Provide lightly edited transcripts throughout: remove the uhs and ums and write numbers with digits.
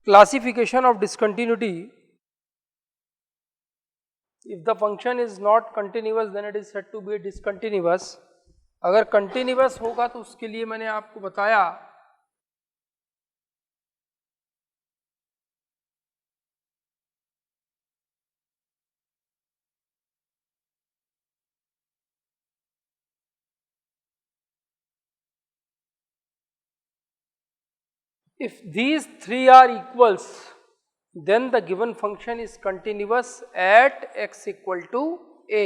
classification of discontinuity. If the function is not continuous then it is said to be discontinuous. अगर continuous होगा तो उसके लिए मैंने आपको बताया if these three are equals then the given function is continuous at x equal to a.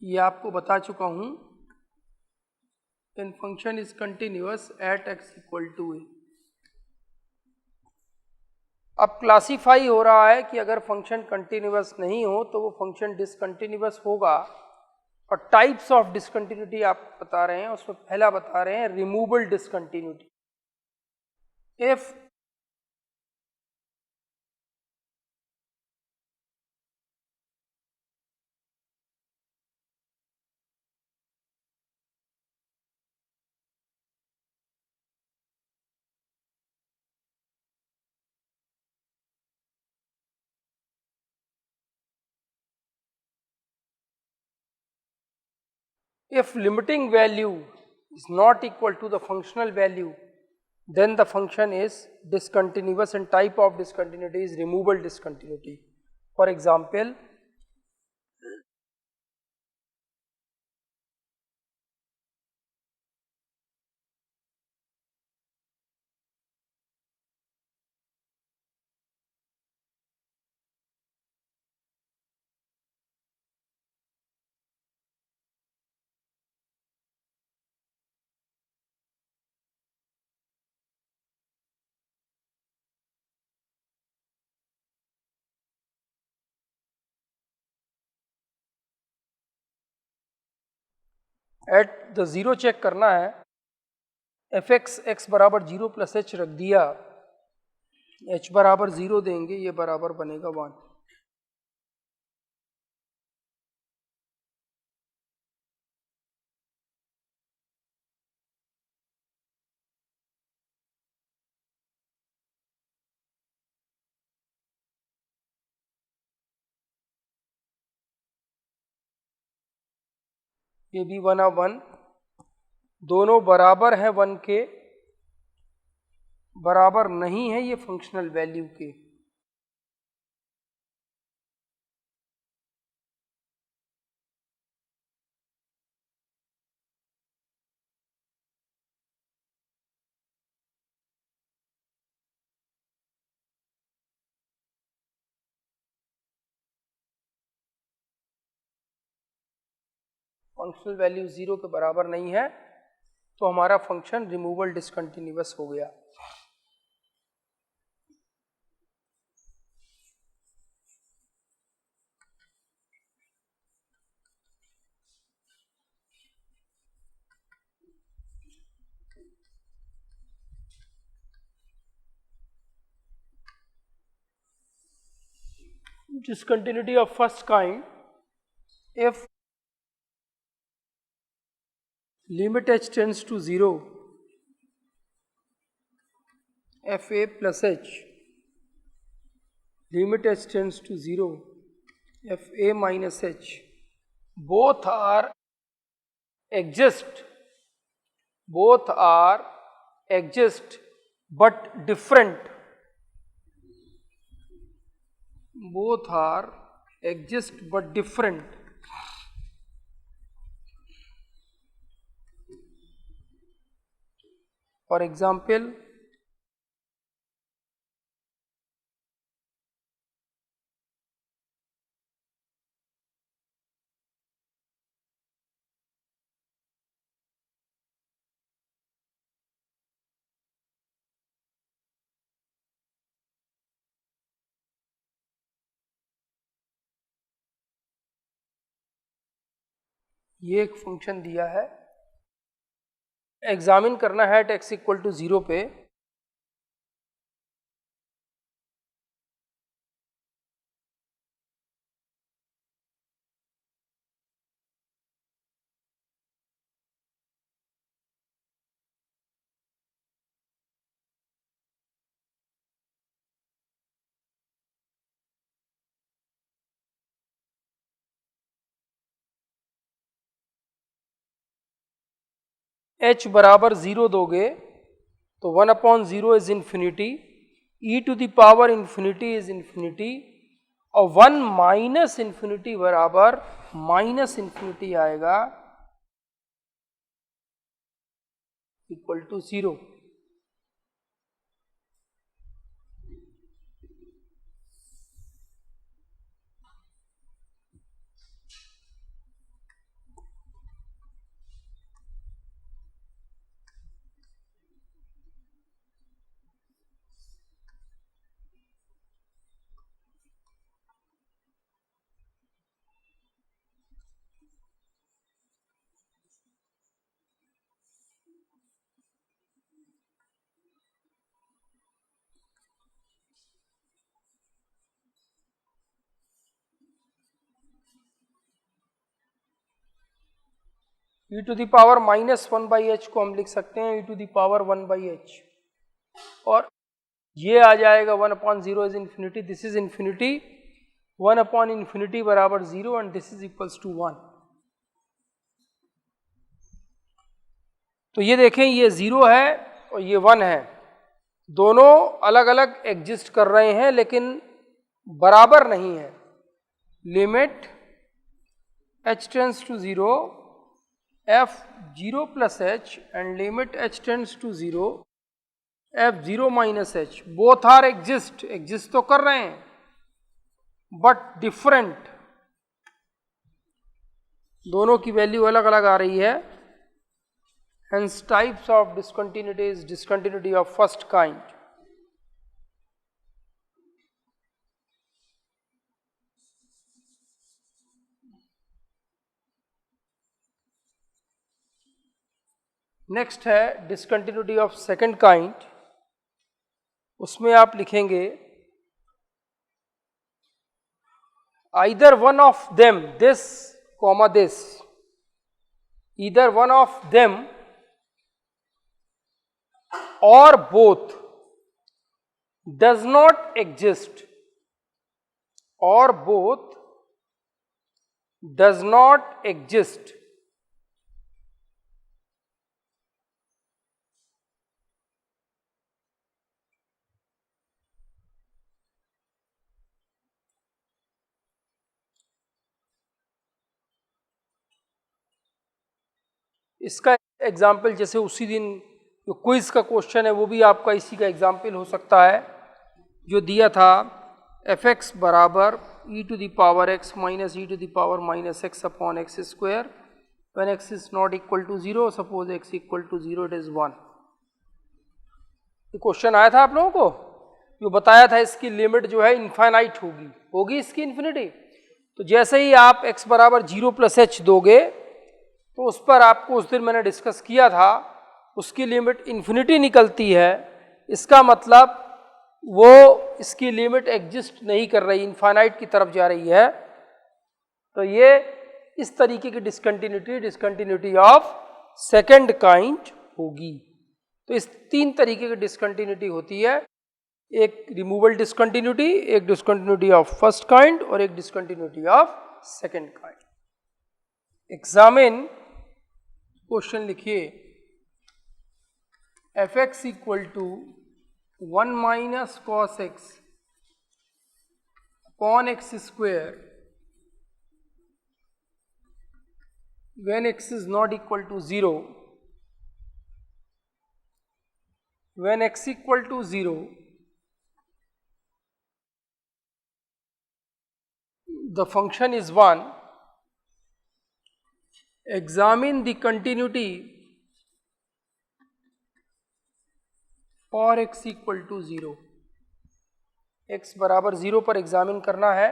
ये आपको बता चुका हूं. then function is continuous at x equal to a. अब क्लासीफाई हो रहा है कि अगर फंक्शन कंटिन्यूअस नहीं हो तो वो फंक्शन डिसकंटिन्यूअस होगा. और टाइप्स ऑफ डिसकंटिन्यूटी आप बता रहे हैं, उसमें पहला बता रहे हैं removable discontinuity. If if limiting value is not equal to the functional value then the function is discontinuous and type of discontinuity is removable discontinuity. For example, at the zero check करना है. F x बराबर 0 plus H रख दिया, H बराबर 0 देंगे, ये बराबर बनेगा 1. ये भी 1 दोनों बराबर है 1 के, बराबर नहीं है ये फंक्शनल वैल्यू के. फंक्शनल वैल्यू 0 के बराबर नहीं है तो हमारा फंक्शन रिमूवेबल डिसकंटिन्यूअस हो गया. Discontinuity of first kind, if limit h tends to 0, fa plus h, limit h tends to 0, fa minus h, both are exist but different. Both are exist but different. For example, ये एक function दिया है, examine करना है eight x equal to 0 पे. h बराबर 0 दोगे तो 1/0 is infinity, e to the power infinity is infinity, और 1 माइनस इन्फिनिटी बराबर माइनस इन्फिनिटी आएगा equal to 0। e to the power minus 1/h को हम लिख सकते हैं e to the power 1/h, और ये आ जाएगा 1/0 is infinity, this is infinity, 1/इन्फिनिटी बराबर 0 and this is equals to 1। तो ये देखें, ये 0 है और ये 1 है, दोनों अलग अलग एग्जिस्ट कर रहे हैं लेकिन बराबर नहीं है। Limit h tends to 0 f 0 plus h and limit h tends to 0 f 0 minus h, both are exist तो कर रहे हैं but different, दोनों की वैल्यू अलग अलग आ रही है। hence types of discontinuity is discontinuity of first kind। Next है डिसकंटिन्यूटी ऑफ सेकंड काइंड, उसमें आप लिखेंगे either one of them this comma this, either one of them और बोथ डज नॉट एग्जिस्ट, और बोथ डज नॉट एग्जिस्ट, इसका example जैसे उसी दिन जो क्विज का क्वेश्चन है वो भी आपका इसी का एग्जाम्पल हो सकता है, जो दिया था f(x) बराबर e to the power x minus e to the power minus x upon x square when x is not equal to 0, suppose x equal to 0 it is 1। ये क्वेश्चन आया था आप लोगों को, जो बताया था इसकी लिमिट जो है इनफाइनाइट होगी इसकी इन्फिनिटी। तो जैसे ही आप x बराबर 0 प्लस h दोगे तो उस पर आपको उस दिन मैंने डिस्कस किया था उसकी लिमिट इन्फिनिटी निकलती है, इसका मतलब वो इसकी लिमिट एग्जिस्ट नहीं कर रही, इनफाइनाइट की तरफ जा रही है। तो ये इस तरीके की डिसकंटिन्यूटी ऑफ सेकंड काइंड होगी। तो इस तीन तरीके की डिसकंटिन्यूटी होती है, एक रिमूवल डिसकंटिन्यूटी, एक डिसकंटिन्यूटी ऑफ फर्स्ट काइंड और एक discontinuity of second kind. Examine question लिखिए, f(x) equal to 1 minus cos x upon x square when x is not equal to 0, when x equal to 0 the function is 1, examine the continuity for x equal to 0, x बराबर 0 पर examine करना है।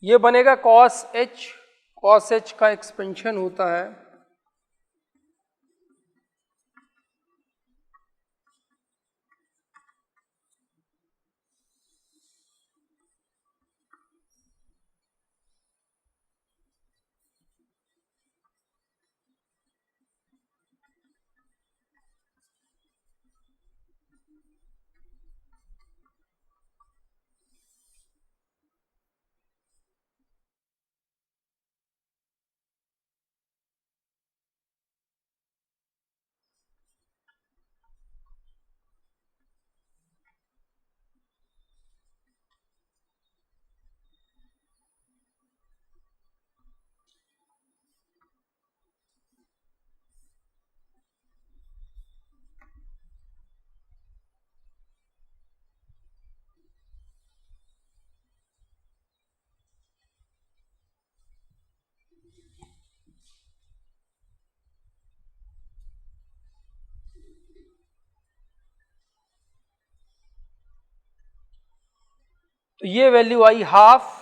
ये बनेगा cos h, cos h का expansion होता है तो ये वैल्यू आई हाफ,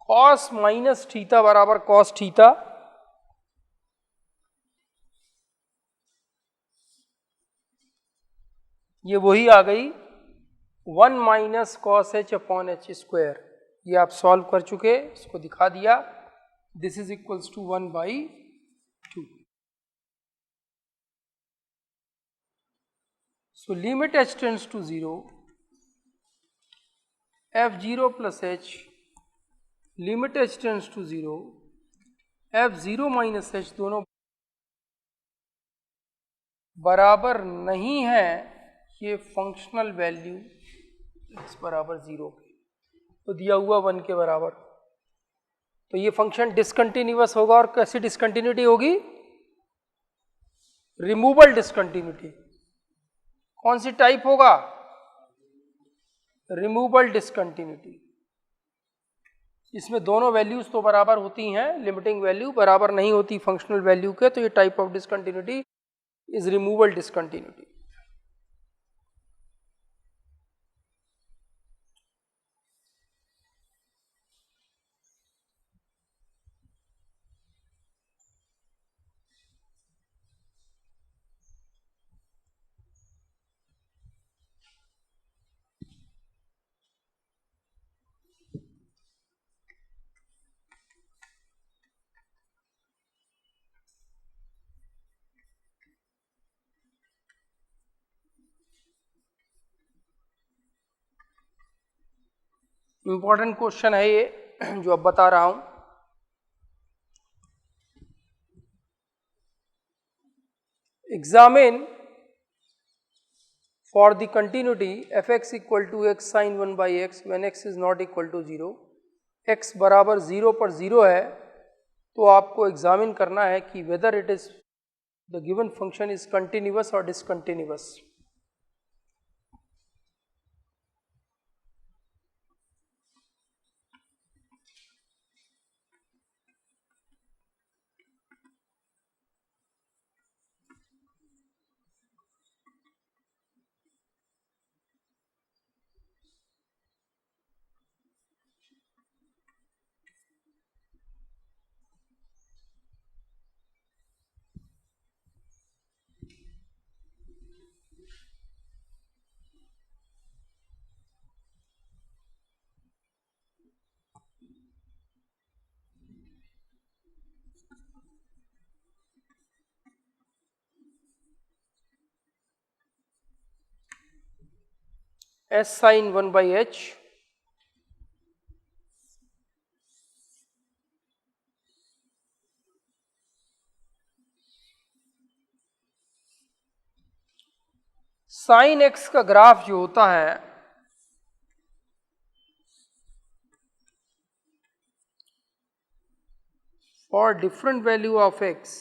कॉस माइनस थीटा बराबर कॉस थीटा, ये वही आ गई 1 minus cos h upon h square. ये आप सॉल्व कर चुके, इसको दिखा दिया। This is equals to 1/2। So limit h tends to 0, f0 plus h, limit h tends to 0, f0 minus h दोनों बराबर नहीं है ये फंक्शनल वैल्यू x बराबर 0 के, तो दिया हुआ 1 के बराबर। तो ये फंक्शन डिसकंटिन्यूअस होगा। और कैसी डिसकंटिन्यूटी होगी? Removal discontinuity. कौन सी टाइप होगा? Removal discontinuity. इसमें दोनों वैल्यूज तो बराबर होती हैं, लिमिटिंग वैल्यू बराबर नहीं होती फंक्शनल वैल्यू के, तो ये type of discontinuity is removal discontinuity. Important question है ये जो अब बता रहा हूं। Examine for the continuity fx equal to x sin 1/x when x is not equal to 0, x बराबर 0 पर 0 है, तो आपको एग्जामिन करना है कि whether it is the given function is continuous और discontinuous. s sin 1/h sine x का ग्राफ जो होता है for different value of x,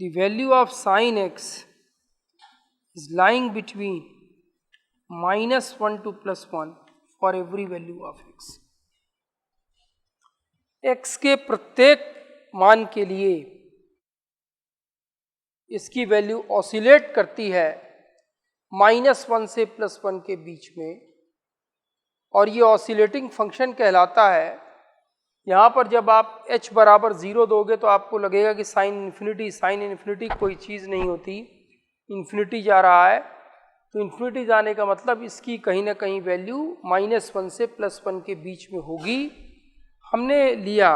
the value of sin x is lying between -1 to +1 for every value of x. x के प्रत्येक मान के लिए इसकी वैल्यू ऑसिलेट करती है -1 से +1 के बीच में, और ये ऑसिलेटिंग फंक्शन कहलाता है। यहाँ पर जब आप h बराबर 0 दोगे तो आपको लगेगा कि साइन इन्फिनिटी कोई चीज़ नहीं होती, इन्फिनिटी जा रहा है। तो इन्फिनिटी जाने का मतलब इसकी कहीं ना कहीं वैल्यू -1 से +1 के बीच में होगी। हमने लिया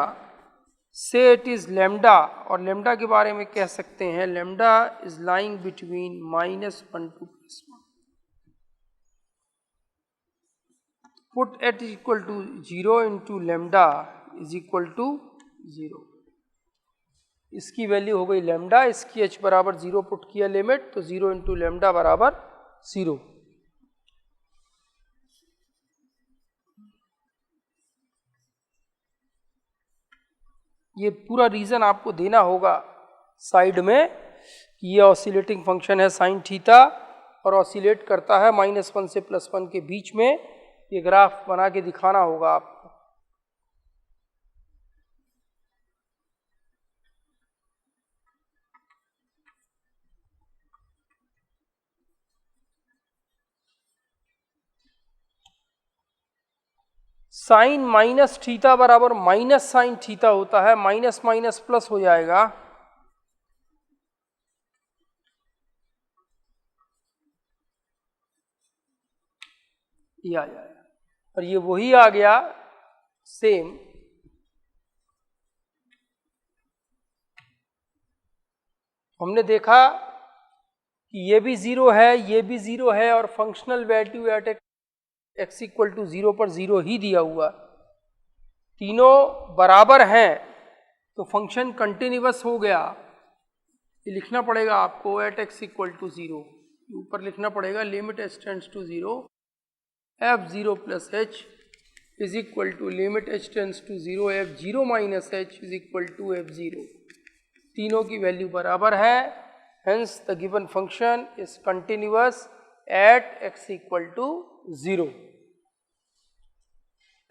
से इट इज़ लैम्डा, और लैम्डा के बारे में कह सकते हैं lambda is lying between -1 to +1। Put at equal to 0 into lambda is equal to 0। इसकी वैल्यू हो गई लैम्डा, इसकी h बराबर 0 पुट किया लिमिट, तो 0 इंटू लैम्डा बराबर 0। ये पूरा रीजन आपको देना होगा साइड में कि ये ऑसिलेटिंग फंक्शन है साइन थीटा और ऑसिलेट करता है -1 से +1 के बीच में। ये ग्राफ बना के दिखाना होगा आपको। साइन माइनस थीटा बराबर माइनस साइन थीटा होता है, माइनस माइनस प्लस हो जाएगा। ये आ जाएगा और ये वही आ गया सेम। हमने देखा कि ये भी 0 है, ये भी 0 है और functional value at x equal to 0 पर 0 ही दिया हुआ। तीनों बराबर हैं तो फंक्शन कंटिन्यूअस हो गया। ये लिखना पड़ेगा आपको एट x इक्वल टू 0, ऊपर लिखना पड़ेगा limit h tends to 0 f0 plus h is equal to limit h tends to 0 f0 minus h is equal to f0। तीनों की वैल्यू बराबर है, hence the given function is continuous at x equal to 0।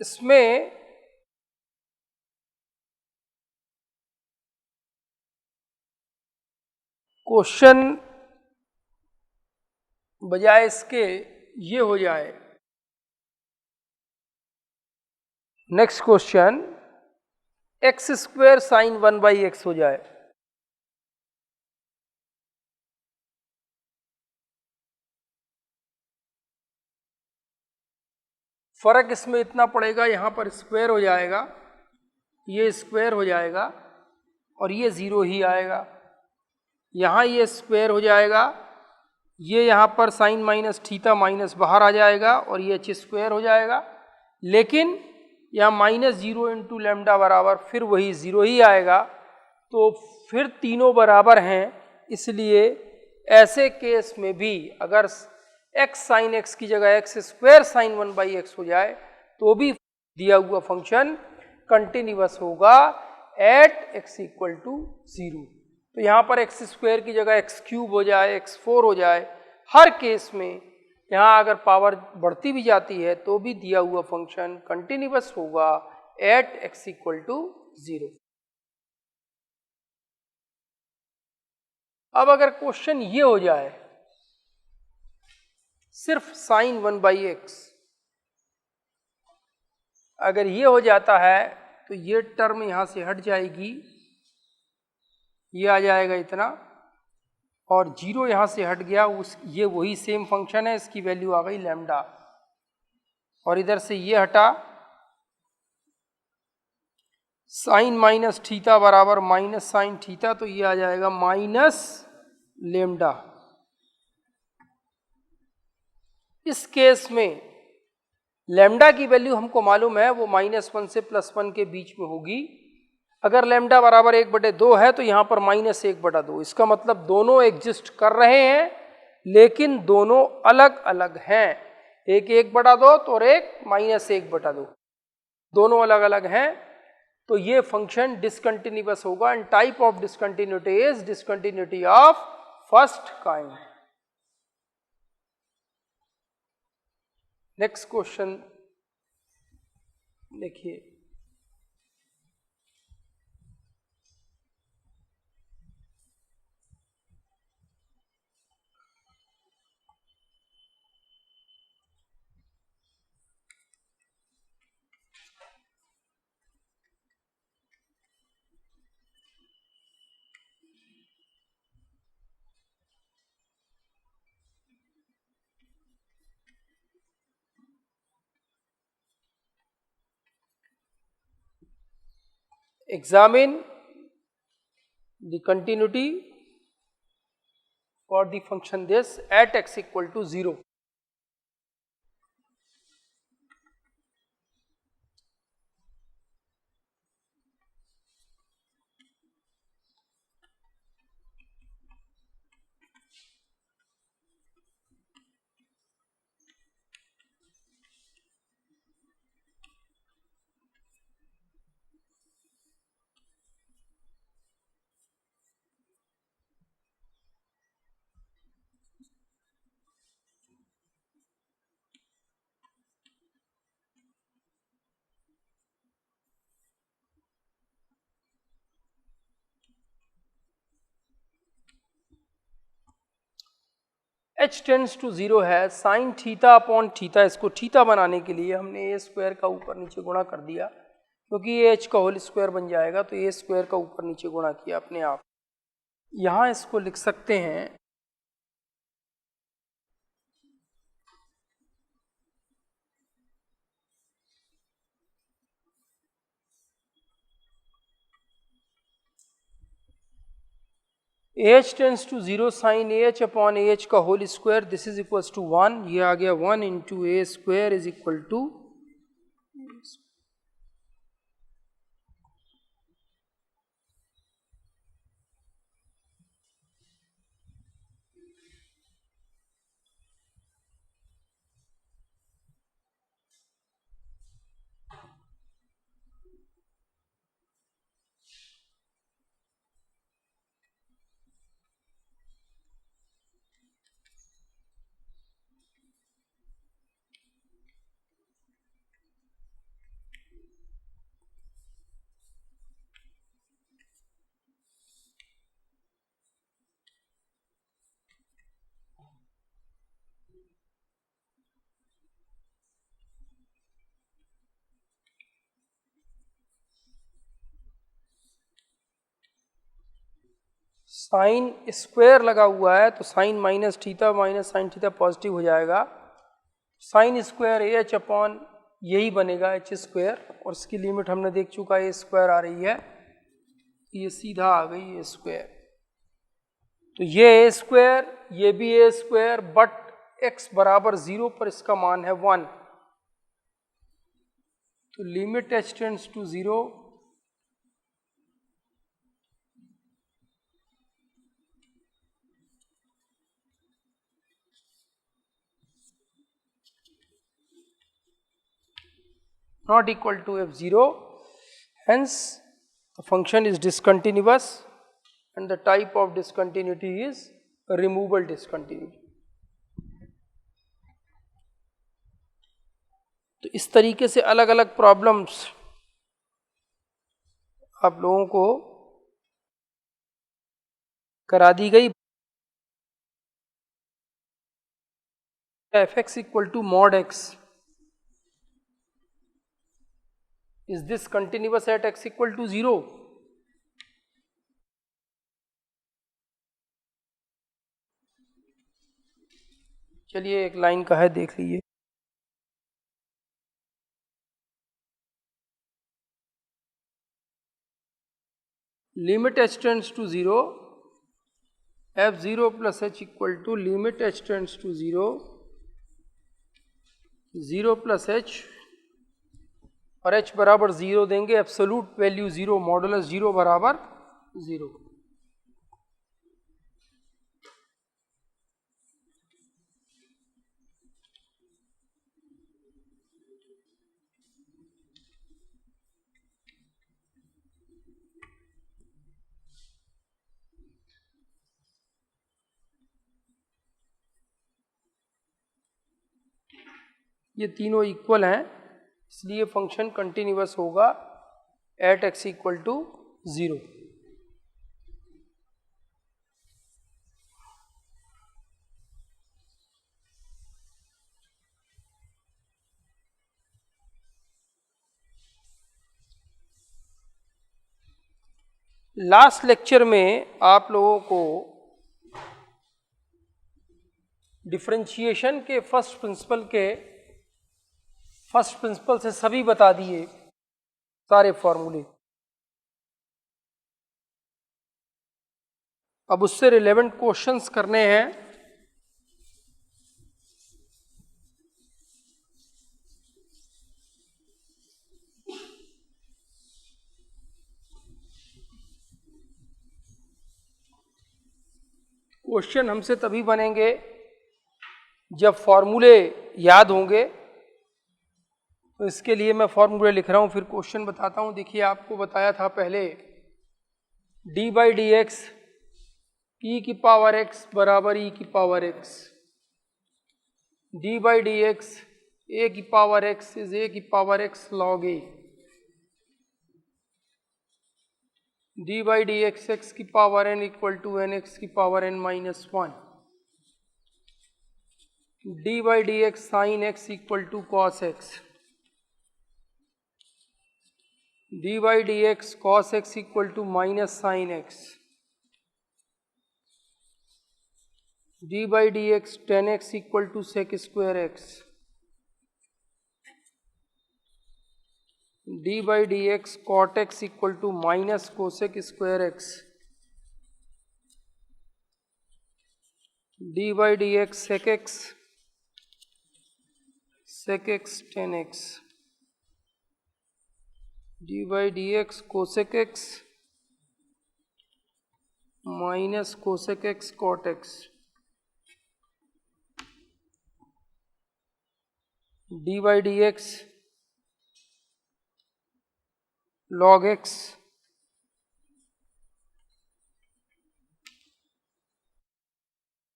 इसमें question बजाय इसके ये हो जाए, next question x square sine 1/x हो जाए। फर्क इसमें इतना पड़ेगा, यहां पर स्क्वायर हो जाएगा, ये स्क्वायर हो जाएगा और ये 0 ही आएगा। यहाँ ये स्क्वायर हो जाएगा, ये यहाँ पर साइन माइनस थीटा माइनस बाहर आ जाएगा और ये h स्क्वायर हो जाएगा। लेकिन यहाँ -0 इंटू लैम्डा बराबर फिर वही 0 ही आएगा। तो फिर तीनों बराबर हैं, इसलिए ऐसे केस में भी अगर x साइन x की जगह x स्क्वायर साइन 1/x हो जाए तो भी दिया हुआ फंक्शन कंटिन्यूअस होगा एट x इक्वल टू 0। तो यहाँ पर x स्क्वायर की जगह x क्यूब हो जाए, x4 हो जाए, हर केस में यहाँ अगर पावर बढ़ती भी जाती है तो भी दिया हुआ फंक्शन कंटिन्यूअस होगा एट x इक्वल टू 0। अब अगर क्वेश्चन ये हो जाए सिर्फ साइन 1/x, अगर ये हो जाता है तो ये टर्म यहां से हट जाएगी, ये आ जाएगा इतना और 0 यहां से हट गया, ये वही सेम फंक्शन है, इसकी वैल्यू आ गई लैम्डा। और इधर से ये हटा, साइन माइनस थीटा बराबर माइनस साइन थीटा, तो ये आ जाएगा माइनस लैम्डा। इस केस में लैम्डा की वैल्यू हमको मालूम है वो -1 से +1 के बीच में होगी। अगर लैम्डा बराबर 1/2 है तो यहाँ पर -1/2, इसका मतलब दोनों एग्जिस्ट कर रहे हैं लेकिन दोनों अलग अलग हैं। एक 1/2 तो और एक -1/2, दोनों अलग अलग हैं। तो ये फंक्शन डिसकंटिन्यूअस होगा and type of discontinuity is discontinuity of first kind. Next question देखिए, examine the continuity for the function this at x equal to 0. h tends to 0 है, साइन थीटा अपॉन थीटा, इसको theta बनाने के लिए हमने ए square का ऊपर नीचे गुणा कर दिया, क्योंकि ये h का होल स्क्वायर बन जाएगा, तो ए स्क्वायर का ऊपर नीचे गुणा किया अपने आप। यहाँ इसको लिख सकते हैं h tends to 0 sine h upon h का whole square, this is equal to 1, ये आ गया 1 into a square is equal to sine square लगा हुआ है, तो sine minus theta minus sine theta positive हो जाएगा, sine square a h upon यही बनेगा एच स्क्वायर, और इसकी लिमिट हमने देख चुका है, ए स्क्वायर आ रही है, ये सीधा आ गई ए स्क्वायर, तो ये ए स्क्वायर, ये भी ए स्क्वायर, बट x बराबर 0 पर इसका मान है 1, तो limit h tends to 0 not equal to f0, hence the function is discontinuous and the type of discontinuity is a removable discontinuity. तो इस तरीके से अलग अलग प्रॉब्लम्स आप लोगों को करा दी गई। fx equal to mod x, is this continuous at x equal to 0? चलिए एक लाइन का है, देख लीजिए। Limit h tends to 0, f0 plus h equal to limit h tends to 0, 0 plus h, और h बराबर 0 देंगे, एब्सोल्यूट वैल्यू 0, मॉडुलस 0 बराबर 0। ये तीनों इक्वल हैं, इसलिए फंक्शन कंटिन्यूअस होगा at x equal to 0। Last lecture में आप लोगों को डिफरेंशिएशन के फर्स्ट प्रिंसिपल से सभी बता दिए, सारे फॉर्मूले। अब उससे रिलेवेंट क्वेश्चंस करने हैं। क्वेश्चन हमसे तभी बनेंगे जब फॉर्मूले याद होंगे, तो इसके लिए मैं फॉर्मूले लिख रहा हूं, फिर क्वेश्चन बताता हूं। देखिए, आपको बताया था पहले D by D X E की पावर एक्स बराबर ई की power X, D by D X A की पावर एक्स इज ए की power x log A, D by D x x की power N equal to N X की power N minus 1, D by D X sine X equal to cos X, D by D X cos X equal to minus sine x, D by D x tan x equal to sec square x, D by D x cot x equal to minus cosec square x, D by D x sec x tan x, D by D x cosec x minus cosec x cot x, D by D x log x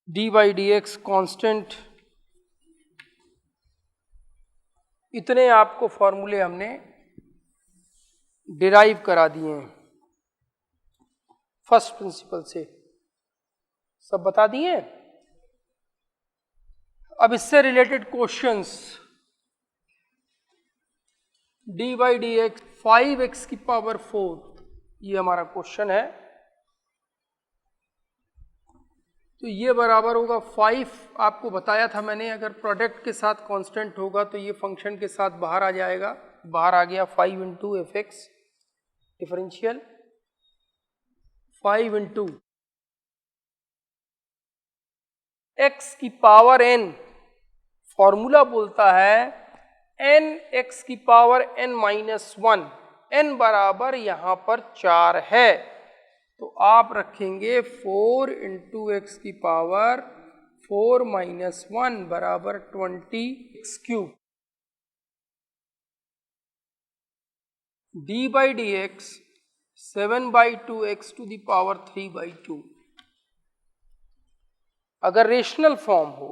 D by D x constant. इतने आपको फॉर्मूले हमने derive करा दिए हैं first principle से, सब बता दिए। अब इससे related questions, D by D x 5x की पावर 4, ये हमारा क्वेश्चन है। तो ये बराबर होगा 5, आपको बताया था मैंने, अगर प्रोडक्ट के साथ कांस्टेंट होगा तो ये फंक्शन के साथ बाहर आ जाएगा, बाहर आ गया 5 into F x differential, 5 into x की पावर n, फॉर्मूला बोलता है n x की पावर n माइनस 1, n बराबर यहां पर 4 है, तो आप रखेंगे 4 इंटू एक्स की पावर 4 माइनस 1 बराबर 20x cube, d by D x 7/2 x to the power 3/2। अगर रेशनल फॉर्म हो,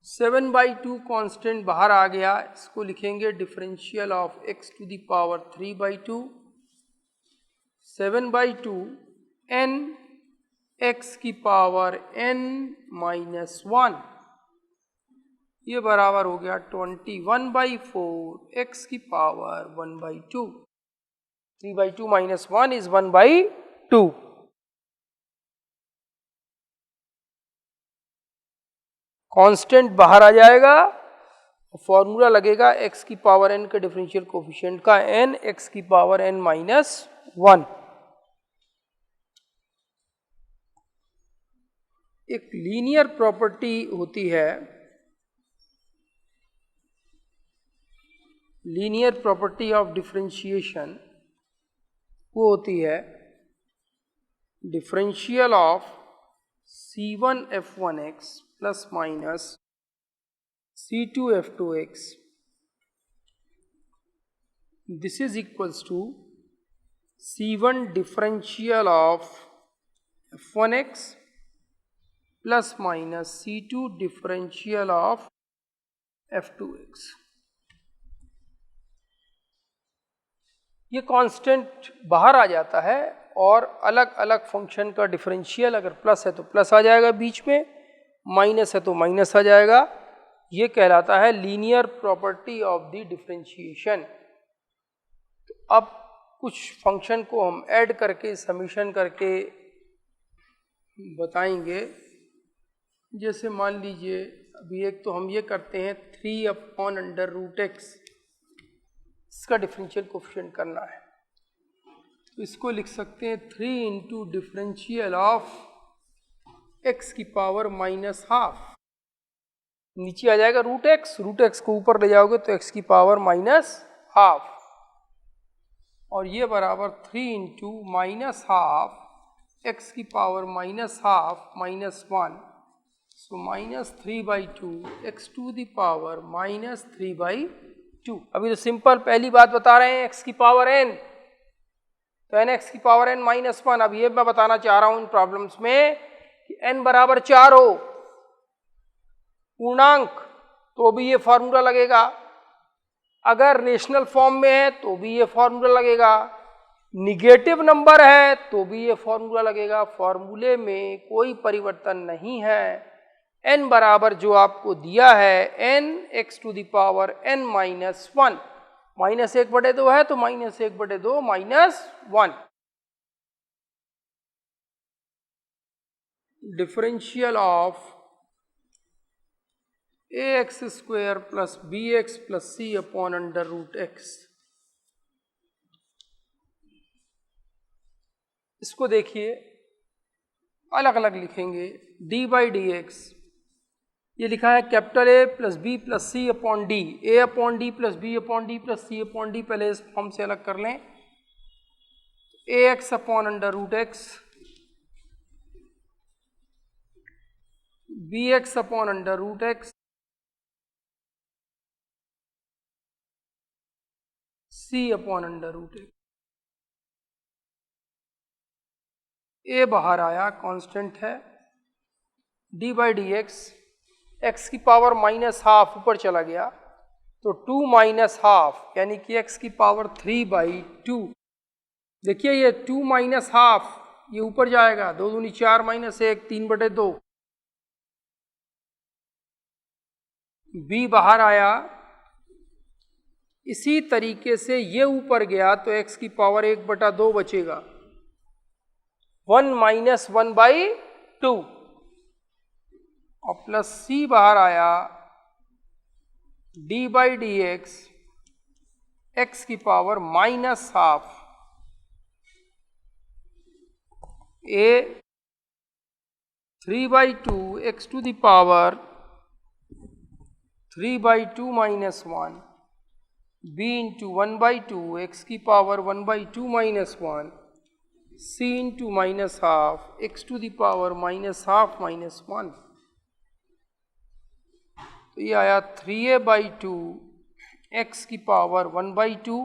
7/2 कांस्टेंट बाहर आ गया, इसको लिखेंगे differential of x to the power 3/2, 7/2 n x की पावर n माइनस 1, ये बराबर हो गया 21/4 x की पावर 1/2, 3/2 माइनस 1 इज 1/2। कांस्टेंट बाहर आ जाएगा, फॉर्मूला लगेगा x की पावर n के डिफरेंशियल कोफिशिएंट का n x की पावर n माइनस 1। एक लीनियर प्रॉपर्टी होती है, लीनियर प्रॉपर्टी ऑफ डिफरेंशिएशन, वो होती है differential of c1f1x plus minus c2f2x, this is equals to c1 differential of f1x plus minus c2 differential of f2x। ये कांस्टेंट बाहर आ जाता है और अलग अलग फंक्शन का डिफरेंशियल, अगर प्लस है तो प्लस आ जाएगा बीच में, माइनस है तो माइनस आ जाएगा, ये कहलाता है linear property of the differentiation. तो अब कुछ फंक्शन को हम ऐड करके समीशन करके बताएंगे। जैसे मान लीजिए अभी एक तो हम ये करते हैं 3/√x, इसका डिफरेंशियल कोफिशिएंट करना है, तो इसको लिख सकते हैं 3 इंटू डिफरेंशियल ऑफ x की पावर माइनस हाफ, नीचे आ जाएगा √x को ऊपर ले जाओगे तो x की पावर माइनस हाफ, और ये बराबर 3 इंटू माइनस हाफ x की power minus half minus 1, so minus 3/2 x to the power minus 3/2। अभी तो सिंपल पहली बात बता रहे हैं x की पावर n, तो n x की पावर n माइनस 1। अब ये मैं बताना चाह रहा हूं इन प्रॉब्लम्स में कि n बराबर 4 हो पूर्णांक तो भी ये फॉर्मूला लगेगा, अगर रेशनल फॉर्म में है तो भी ये फॉर्मूला लगेगा, निगेटिव नंबर है तो भी ये फॉर्मूला लगेगा। फॉर्मूले में कोई परिवर्तन नहीं है, n बराबर जो आपको दिया है n x to the power n minus 1, minus 1/2 है तो minus 1/2 minus 1। Differential of ax square plus bx plus c upon under root x। इसको देखिए अलग अलग लिखेंगे। d बाई डी एक्स, ये लिखा है capital A plus B plus C upon D, A upon D plus B upon D plus C upon D, पहले इस फॉर्म से अलग कर लें। A X upon under root X, B X upon under root X, C upon under root X. A बाहर आया, constant है। D by D x, x की पावर माइनस हाफ ऊपर चला गया तो 2 माइनस हाफ यानी कि एक्स की पावर 3/2। देखिए ये 2 माइनस हाफ ये ऊपर जाएगा, 2 दूनी 4 माइनस 1 3/2। बी बाहर आया, इसी तरीके से ये ऊपर गया तो एक्स की पावर 1/2 बचेगा, 1 माइनस 1/2 और प्लस सी बाहर आया, d by D x, x की power minus half, a 3/2 x to the power 3/2 minus 1, b into 1/2 x की power 1/2 minus 1, c into minus half x to the power minus half minus 1। तो ये आया 3a/2 x की power 1/2,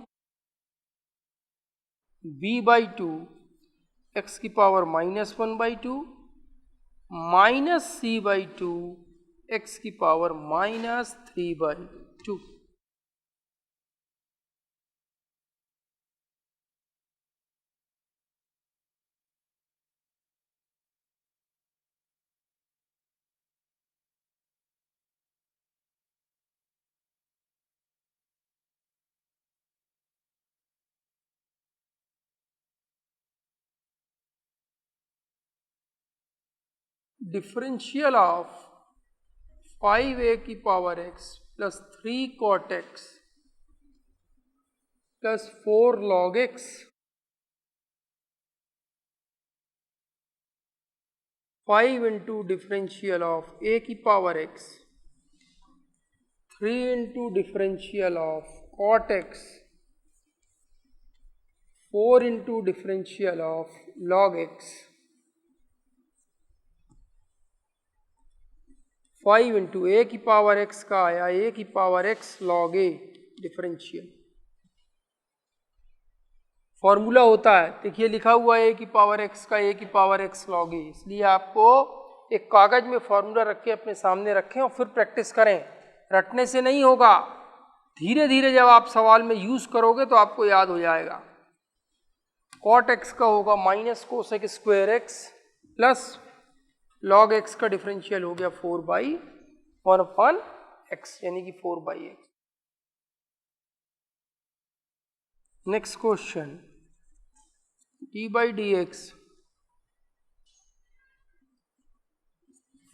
b/2 x की power minus 1/2 minus c/2 x की power minus 3/2। Differential of 5a की power x plus 3 cot x plus 4 log x, 5 into differential of a की power x, 3 into differential of cot x, 4 into differential of log x, 5 into a की power x का आया a की power x log a differential. Formula होता है, देखिए लिखा हुआ है ए की पावर एक्स का ए की पावर एक्स लॉग ए, इसलिए आपको एक कागज में फॉर्मूला रख के अपने सामने रखें और फिर प्रैक्टिस करें। रटने से नहीं होगा, धीरे धीरे जब आप सवाल में यूज करोगे तो आपको याद हो जाएगा। कॉट एक्स का होगा minus cosec square x plus log x का डिफरेंशियल हो गया 4/1 एक्स यानी कि 4/x। Next question, D by D x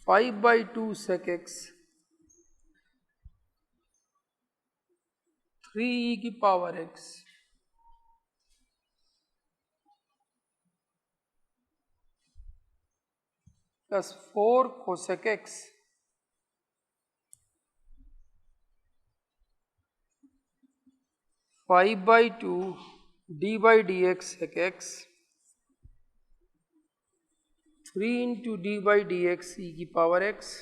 5/2 sec x 3e की power x plus 4 cosec x 5/2 d by dx sec x 3 into d by dx e की power x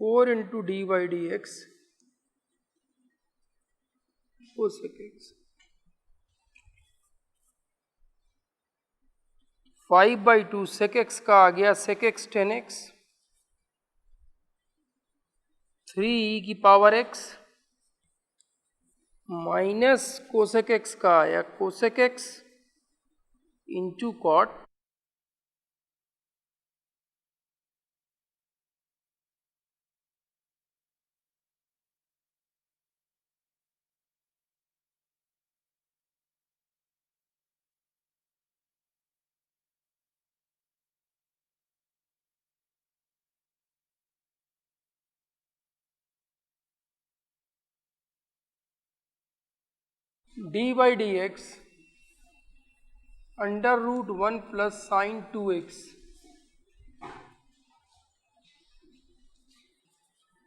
4 into d by dx cosec x। 5/2 sec x का आ गया sec x tan x, 3e की power x minus cosec x का आया cosec x into cot d by D x under root 1 plus sine 2x,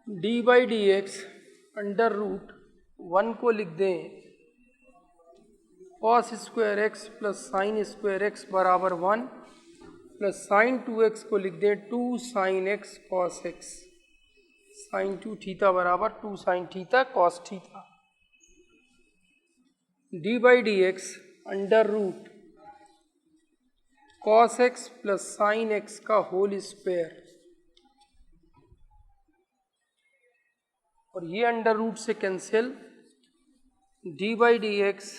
d by D x under root 1 को लिख दें cos square x plus sine square x बराबर 1 plus sine 2x को लिख दें 2 sine x cos x, sine 2 theta बराबर 2 sine theta cos theta, d by D x under root cos x plus sine x का whole square, और ये under root से cancel, D by D X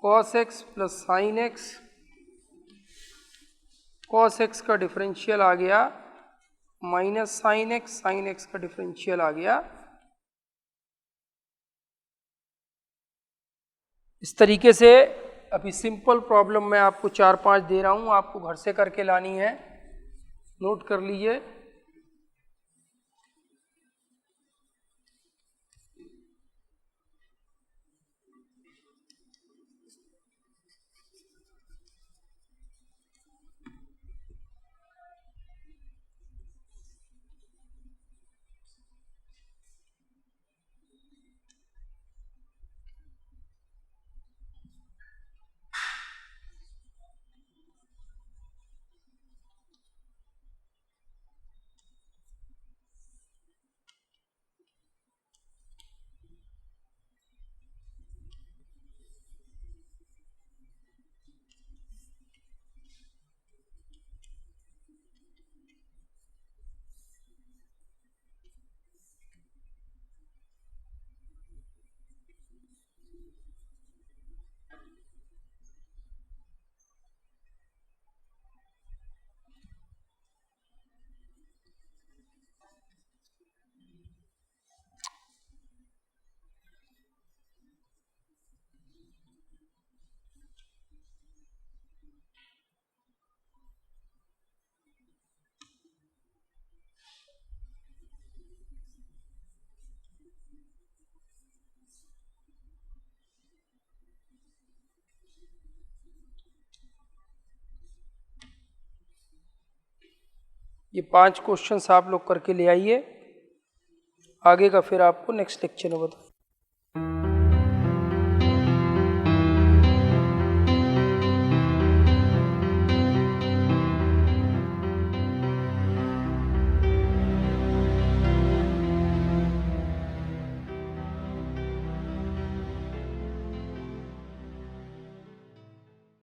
cos x plus sign x, cos x का differential आ गया minus sine x का differential आ गया। इस तरीके से अभी सिंपल प्रॉब्लम मैं आपको 4-5 दे रहा हूँ, आपको घर से करके लानी है, नोट कर लीजिए। ये 5 क्वेश्चंस आप लोग करके ले आइए, आगे का फिर आपको नेक्स्ट लेक्चर में बता